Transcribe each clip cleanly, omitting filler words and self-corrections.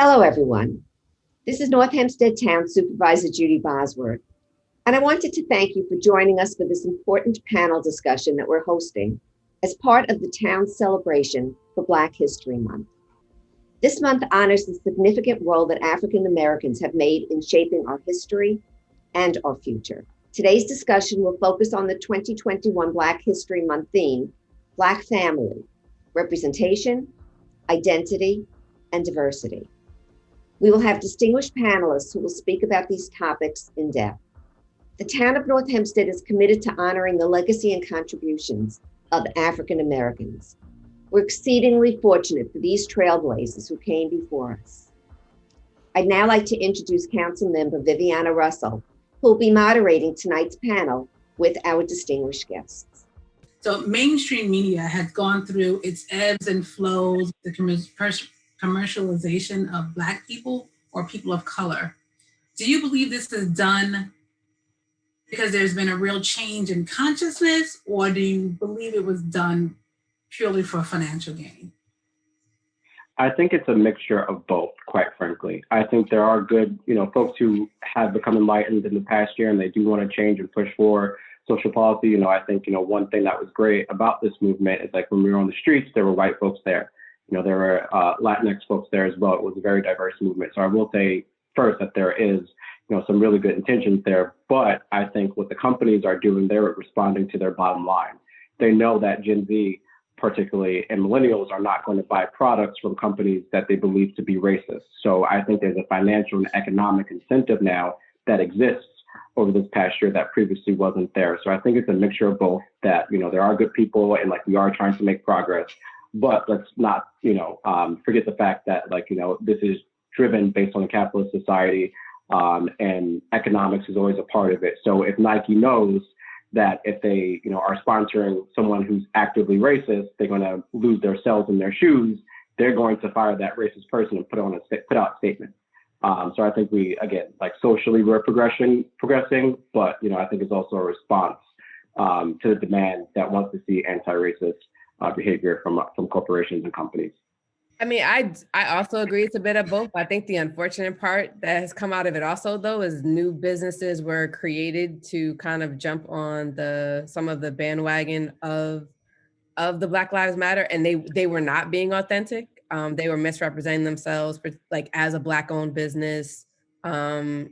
Hello, everyone. This is North Hempstead Town Supervisor Judi Bosworth, and I wanted to thank you for joining us for this important panel discussion that we're hosting as part of the town's celebration for Black History Month. This month honors the significant role that African Americans have made in shaping our history and our future. Today's discussion will focus on the 2021 Black History Month theme, Black Family, Representation, Identity, and Diversity. We will have distinguished panelists who will speak about these topics in depth. The town of North Hempstead is committed to honoring the legacy and contributions of African Americans. We're exceedingly fortunate for these trailblazers who came before us. I'd now like to introduce Council Member Viviana Russell, who will be moderating tonight's panel with our distinguished guests. So mainstream media has gone through its ebbs and flows, the commercialization of Black people or people of color. Do you believe this is done because there's been a real change in consciousness, or do you believe it was done purely for financial gain? I think it's a mixture of both, quite frankly. I think there are good, folks who have become enlightened in the past year and they do want to change and push for social policy. I think, one thing that was great about this movement is like when we were on the streets, there were white folks there. There were Latinx folks there as well. It was a very diverse movement. So I will say first that there is, some really good intentions there. But I think what the companies are doing, they're responding to their bottom line. They know that Gen Z, particularly, and millennials are not going to buy products from companies that they believe to be racist. So I think there's a financial and economic incentive now that exists over this past year that previously wasn't there. So I think it's a mixture of both, that, there are good people and we are trying to make progress. But let's not, forget the fact that, this is driven based on a capitalist society, and economics is always a part of it. So if Nike knows that if they, are sponsoring someone who's actively racist, they're going to lose their sales in their shoes, they're going to fire that racist person and put out a statement. So I think socially we're progressing, but, I think it's also a response to the demand that wants to see anti-racist behavior from corporations and companies. I mean, I also agree it's a bit of both. I think the unfortunate part that has come out of it also, though, is new businesses were created to kind of jump on some of the bandwagon of the Black Lives Matter, and they were not being authentic. They were misrepresenting themselves as a Black-owned business, on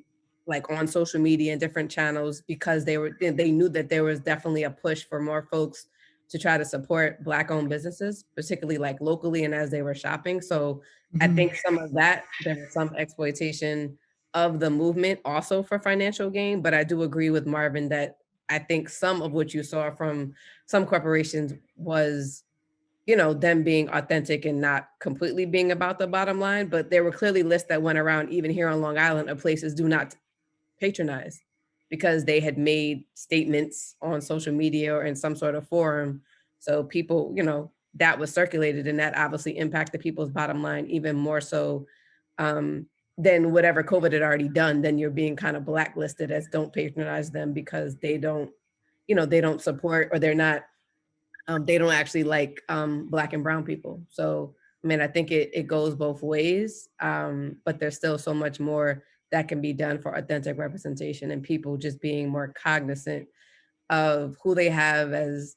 social media and different channels, because they knew that there was definitely a push for more folks to try to support Black-owned businesses, particularly locally and as they were shopping. So I think some of that, there was some exploitation of the movement also for financial gain. But I do agree with Marvin that I think some of what you saw from some corporations was, them being authentic and not completely being about the bottom line. But there were clearly lists that went around, even here on Long Island, of places do not patronize, because they had made statements on social media or in some sort of forum. So people, that was circulated, and that obviously impacted people's bottom line even more so than whatever COVID had already done. Then you're being kind of blacklisted as don't patronize them because they don't, they don't support, or they're not, they don't actually like Black and brown people. So, I mean, I think it goes both ways, but there's still so much more that can be done for authentic representation and people just being more cognizant of who they have as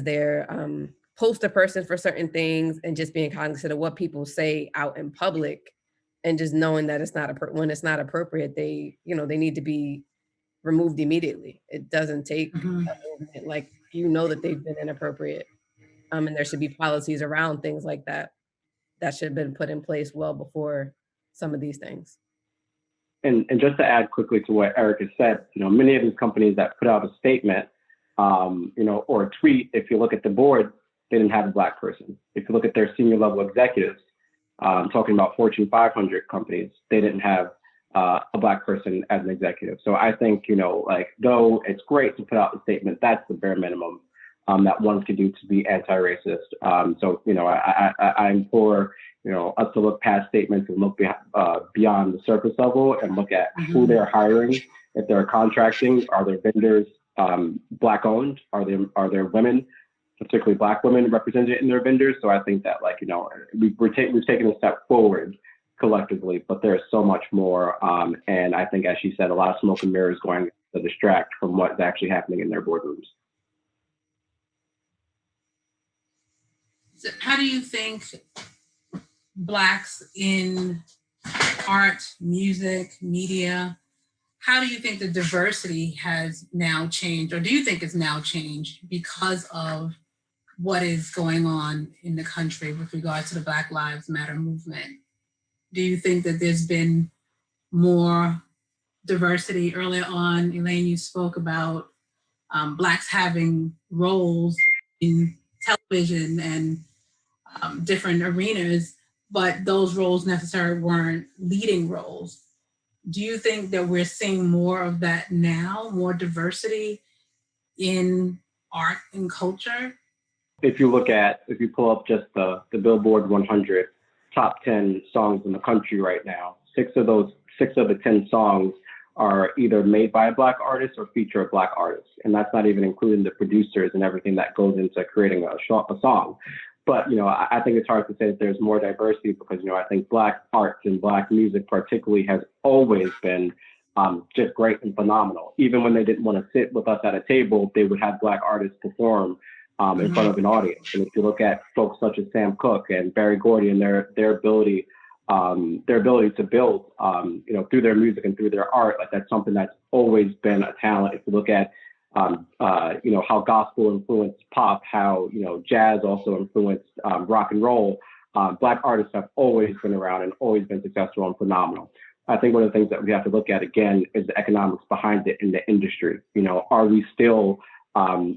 their poster person for certain things, and just being cognizant of what people say out in public, and just knowing that it's not when it's not appropriate, they need to be removed immediately. It doesn't take a movement that they've been inappropriate, and there should be policies around things like that should have been put in place well before some of these things. And just to add quickly to what Eric has said, many of these companies that put out a statement, or a tweet, if you look at the board, they didn't have a Black person. If you look at their senior level executives, talking about Fortune 500 companies, they didn't have a Black person as an executive. So I think, though it's great to put out a statement, that's the bare minimum that one can do to be anti-racist. I implore, us to look past statements and look beyond the surface level and look at who they're hiring. If they're contracting, are their vendors Black owned? Are there women, particularly Black women, represented in their vendors? So I think that we've taken a step forward collectively, but there's so much more. And I think, as she said, a lot of smoke and mirrors going to distract from what's actually happening in their boardrooms. So how do you think Blacks in art, music, media, how do you think the diversity has now changed, or do you think it's now changed because of what is going on in the country with regard to the Black Lives Matter movement? Do you think that there's been more diversity? Earlier on, Elaine, you spoke about Blacks having roles in television and different arenas, but those roles necessarily weren't leading roles. Do you think that we're seeing more of that now, more diversity in art and culture? If you pull up just the Billboard 100 top 10 songs in the country right now, six of the 10 songs are either made by a Black artist or feature a Black artist. And that's not even including the producers and everything that goes into creating a song. But, I think it's hard to say that there's more diversity because, I think Black arts and Black music particularly has always been just great and phenomenal. Even when they didn't want to sit with us at a table, they would have Black artists perform in front of an audience. And if you look at folks such as Sam Cooke and Barry Gordy and their ability to build, through their music and through their art, like that's something that's always been a talent. If you look at, how gospel influenced pop, how, jazz also influenced rock and roll, Black artists have always been around and always been successful and phenomenal. I think one of the things that we have to look at again is the economics behind it in the industry. Are we still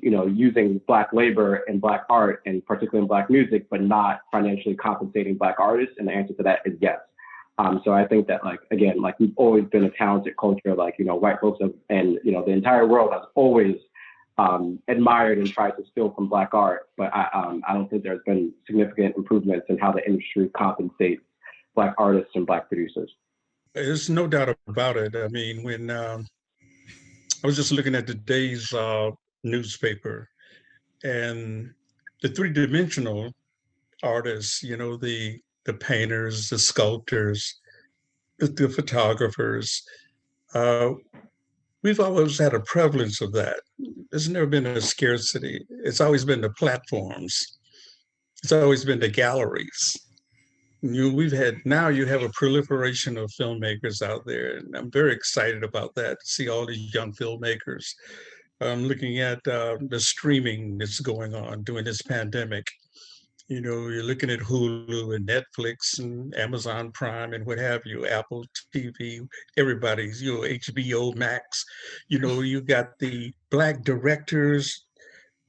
using Black labor and Black art, and particularly in Black music, but not financially compensating Black artists? And the answer to that is yes. So I think that, we've always been a talented culture, white folks have, and, the entire world has always admired and tried to steal from Black art. But I don't think there's been significant improvements in how the industry compensates Black artists and Black producers. There's no doubt about it. I mean, when I was just looking at today's newspaper, and the three-dimensional artists, the painters, the sculptors, the photographers, we've always had a prevalence of that. There's never been a scarcity. It's always been the platforms. It's always been the galleries. Now you have a proliferation of filmmakers out there, and I'm very excited about that, to see all these young filmmakers. I'm looking at the streaming that's going on during this pandemic. You're looking at Hulu and Netflix and Amazon Prime and what have you, Apple TV, everybody's, HBO Max. You got the Black directors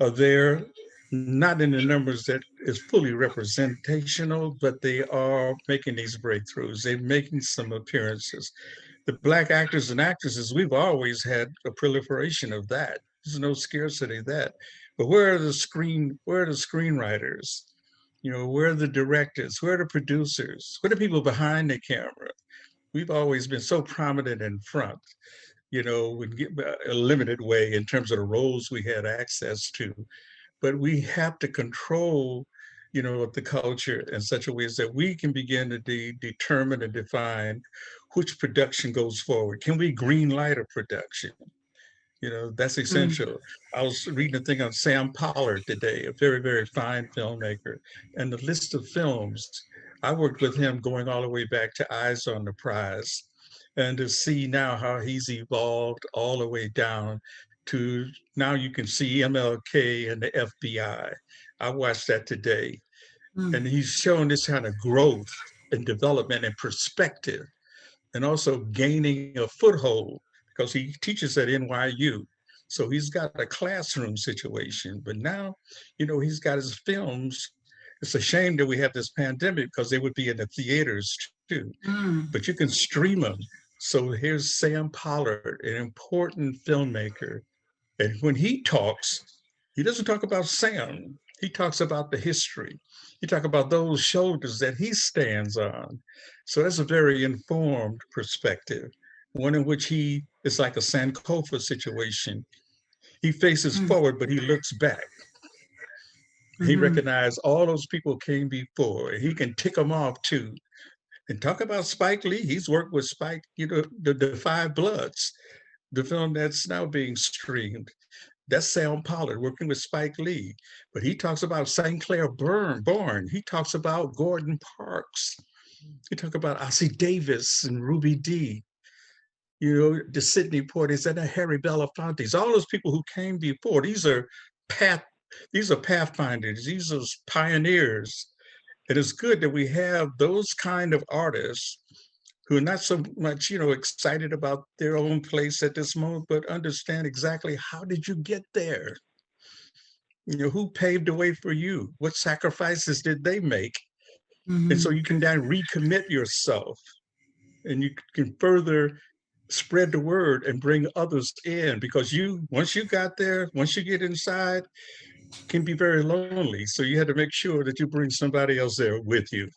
are there, not in the numbers that is fully representational, but they are making these breakthroughs. They're making some appearances. The Black actors and actresses, we've always had a proliferation of that. There's no scarcity of that. But where are the screenwriters? Where are the directors? Where are the producers? Where are the people behind the camera? We've always been so prominent in front, in a limited way in terms of the roles we had access to. But we have to control, the culture in such a way that we can begin to determine and define which production goes forward. Can we green light a production? That's essential. I was reading a thing on Sam Pollard today, a very, very fine filmmaker, and the list of films. I worked with him going all the way back to Eyes on the Prize, and to see now how he's evolved all the way down to now you can see MLK and the FBI. I watched that today, and he's showing this kind of growth and development and perspective, and also gaining a foothold because he teaches at NYU. So he's got a classroom situation, but now, he's got his films. It's a shame that we have this pandemic because they would be in the theaters too, but you can stream them. So here's Sam Pollard, an important filmmaker. And when he talks, he doesn't talk about Sam. He talks about the history. He talks about those shoulders that he stands on. So that's a very informed perspective, one in which he is like a Sankofa situation. He faces forward, but he looks back. He recognized all those people came before. He can tick them off too. And talk about Spike Lee. He's worked with Spike, the Five Bloods, the film that's now being streamed. That's Sam Pollard working with Spike Lee. But he talks about St. Clair Bourne. He talks about Gordon Parks. He talks about Ossie Davis and Ruby Dee. The Sidney Poitiers and the Harry Belafontes. All those people who came before. Path. These are pathfinders. These are pioneers. And it's good that we have those kind of artists who are not so much, excited about their own place at this moment, but understand exactly how did you get there? Who paved the way for you? What sacrifices did they make? And so you can then recommit yourself and you can further spread the word and bring others in because once you got there, once you get inside, can be very lonely. So you had to make sure that you bring somebody else there with you.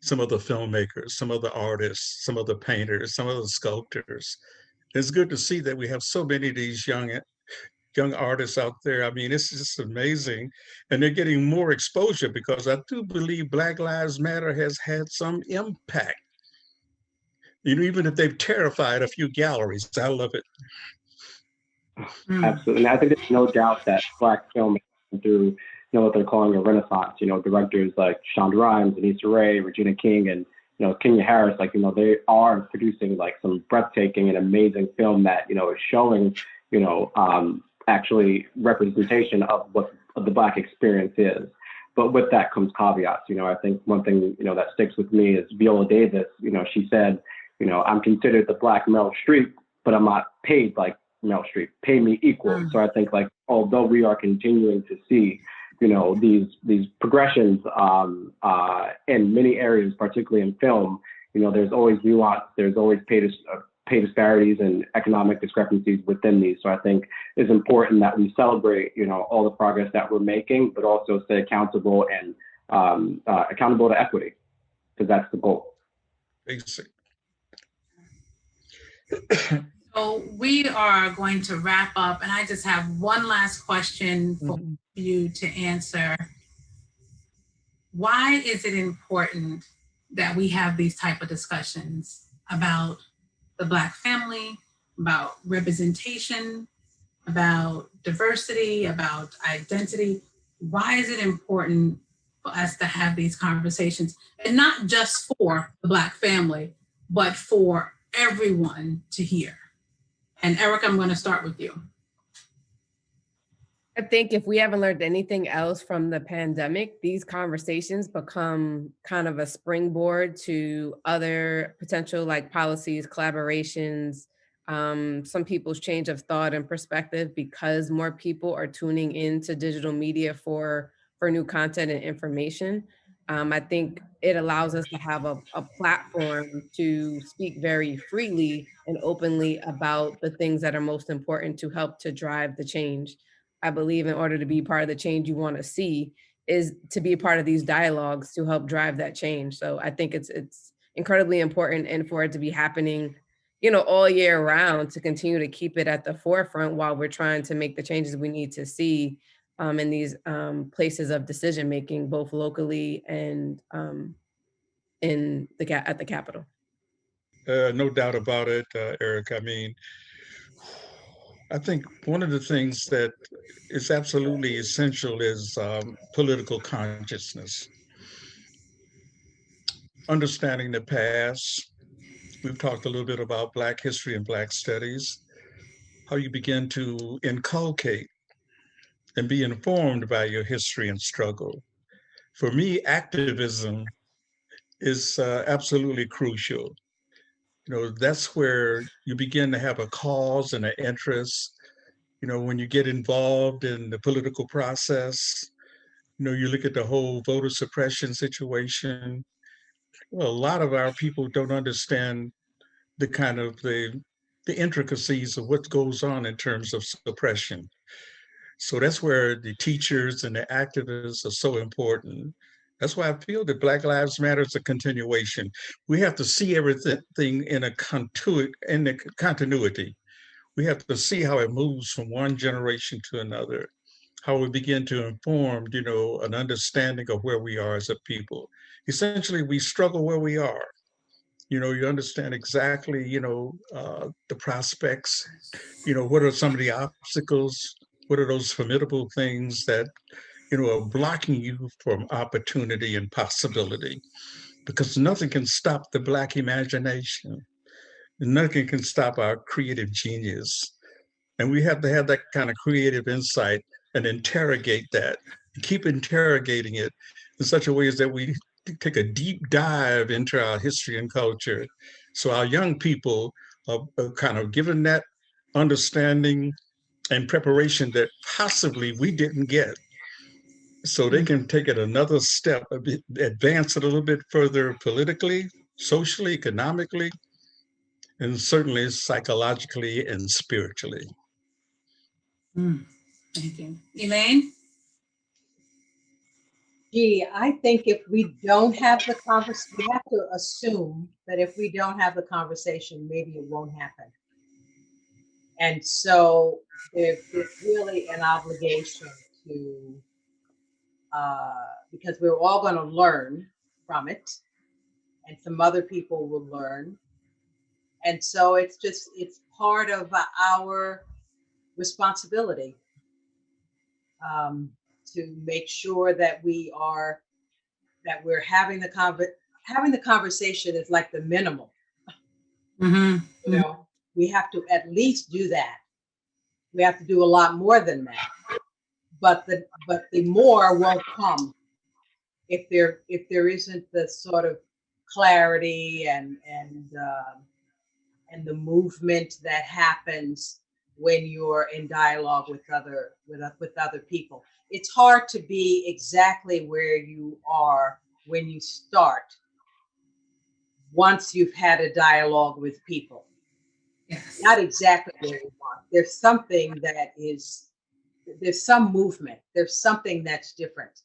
Some other filmmakers, some other artists, some other painters, some other sculptors. It's good to see that we have so many of these young artists out there. I mean, it's just amazing. And they're getting more exposure because I do believe Black Lives Matter has had some impact. Even if they've terrified a few galleries. I love it. Absolutely. And I think there's no doubt that Black film is through, what they're calling a renaissance. Directors like Shonda Rhimes and Issa Rae, Regina King, and, Kenya Harris, they are producing some breathtaking and amazing film that, is showing, actually representation of what the Black experience is. But with that comes caveats. I think one thing, that sticks with me is Viola Davis. She said, I'm considered the Black Meryl Streep, but I'm not paid like Meryl Streep. Pay me equal. So I think although we are continuing to see, these progressions in many areas, particularly in film, there's always nuance. There's always pay disparities and economic discrepancies within these. So I think it's important that we celebrate, all the progress that we're making, but also stay accountable and accountable to equity, because that's the goal. Basic. So we are going to wrap up, and I just have one last question for you to answer. Why is it important that we have these type of discussions about the Black family, about representation, about diversity, about identity? Why is it important for us to have these conversations, and not just for the Black family, but for everyone to hear? And Eric, I'm going to start with you. I think if we haven't learned anything else from the pandemic, these conversations become kind of a springboard to other potential policies, collaborations, some people's change of thought and perspective, because more people are tuning into digital media for new content and information. I think it allows us to have a platform to speak very freely and openly about the things that are most important to help to drive the change. I believe in order to be part of the change you want to see is to be a part of these dialogues to help drive that change. So I think it's incredibly important, and for it to be happening, all year round, to continue to keep it at the forefront while we're trying to make the changes we need to see in these places of decision making, both locally and at the Capitol. No doubt about it, Eric. I mean, I think one of the things that is absolutely essential is political consciousness. Understanding the past. We've talked a little bit about Black history and Black studies, how you begin to inculcate and be informed by your history and struggle. For me, activism is absolutely crucial. That's where you begin to have a cause and an interest. When you get involved in the political process, you look at the whole voter suppression situation. Well, a lot of our people don't understand the kind of the intricacies of what goes on in terms of suppression. So that's where the teachers and the activists are so important. That's why I feel that Black Lives Matter is a continuation. We have to see everything in a continuity. We have to see how it moves from one generation to another, how we begin to inform, an understanding of where we are as a people. Essentially, we struggle where we are. You understand exactly, the prospects, what are some of the obstacles, what are those formidable things that, are blocking you from opportunity and possibility, because nothing can stop the Black imagination. Nothing can stop our creative genius. And we have to have that kind of creative insight and interrogate that, keep interrogating it in such a way as that we take a deep dive into our history and culture. So our young people are kind of given that understanding and preparation that possibly we didn't get. So they can take it another step, advance it a little bit further politically, socially, economically, and certainly psychologically and spiritually. Thank you. Elaine? Gee, I think if we don't have the conversation, we have to assume that if we don't have the conversation, maybe it won't happen. And so there's really an obligation to, because we're all going to learn from it, and some other people will learn. And so it's part of our responsibility to make sure that we're having the conversation is like the minimum. Mm-hmm. We have to at least do that. We have to do a lot more than that. But the more won't come if there isn't the sort of clarity and the movement that happens when you're in dialogue with other people. It's hard to be exactly where you are when you start once you've had a dialogue with people. Yes. Not exactly where you are. There's some movement. There's something that's different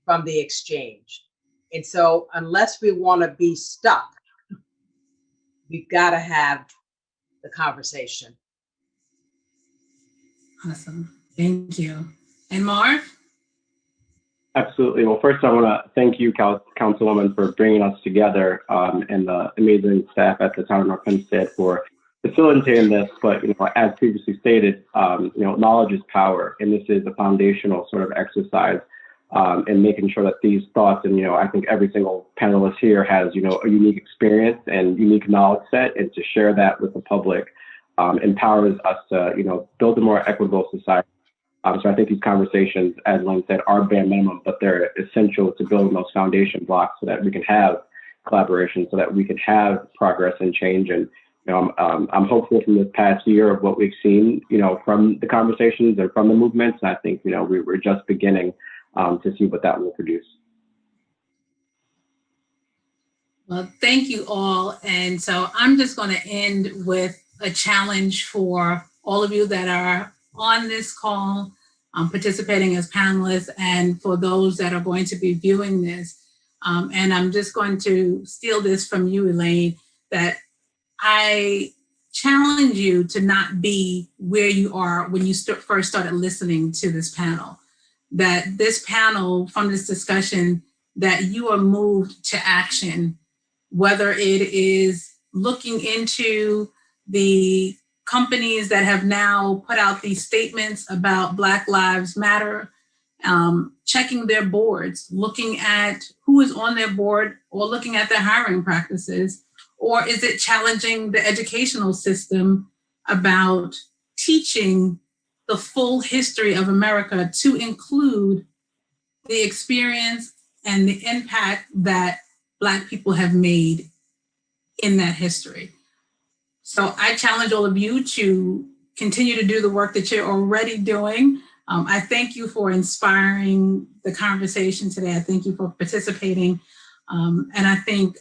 from the exchange. And so unless we want to be stuck, we've got to have the conversation. Awesome. Thank you. And Marv? Absolutely. Well, first, I want to thank you, Councilwoman, for bringing us together, and the amazing staff at the Town of North Hempstead for facilitating this. But as previously stated, knowledge is power, and this is a foundational sort of exercise in making sure that these thoughts, and I think every single panelist here has a unique experience and unique knowledge set, and to share that with the public empowers us to build a more equitable society. So I think these conversations, as Elaine said, are bare minimum, but they're essential to build those foundation blocks so that we can have collaboration, so that we can have progress and change. And I'm hopeful from this past year of what we've seen, from the conversations and from the movements. And I think we're just beginning to see what that will produce. Well, thank you all. And so I'm just going to end with a challenge for all of you that are on this call, participating as panelists, and for those that are going to be viewing this. And I'm just going to steal this from you, Elaine, that I challenge you to not be where you are when you first started listening to this panel. That this panel, from this discussion, that you are moved to action, whether it is looking into the companies that have now put out these statements about Black Lives Matter, checking their boards, looking at who is on their board, or looking at their hiring practices, or is it challenging the educational system about teaching the full history of America to include the experience and the impact that Black people have made in that history. So I challenge all of you to continue to do the work that you're already doing. I thank you for inspiring the conversation today. I thank you for participating. And I think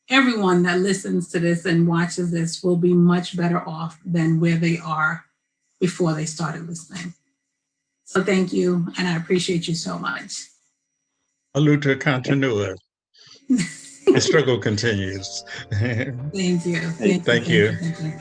everyone that listens to this and watches this will be much better off than where they are before they started listening. So thank you, and I appreciate you so much. Aluta continua. The struggle continues. Thank you. Thank you. Thank you.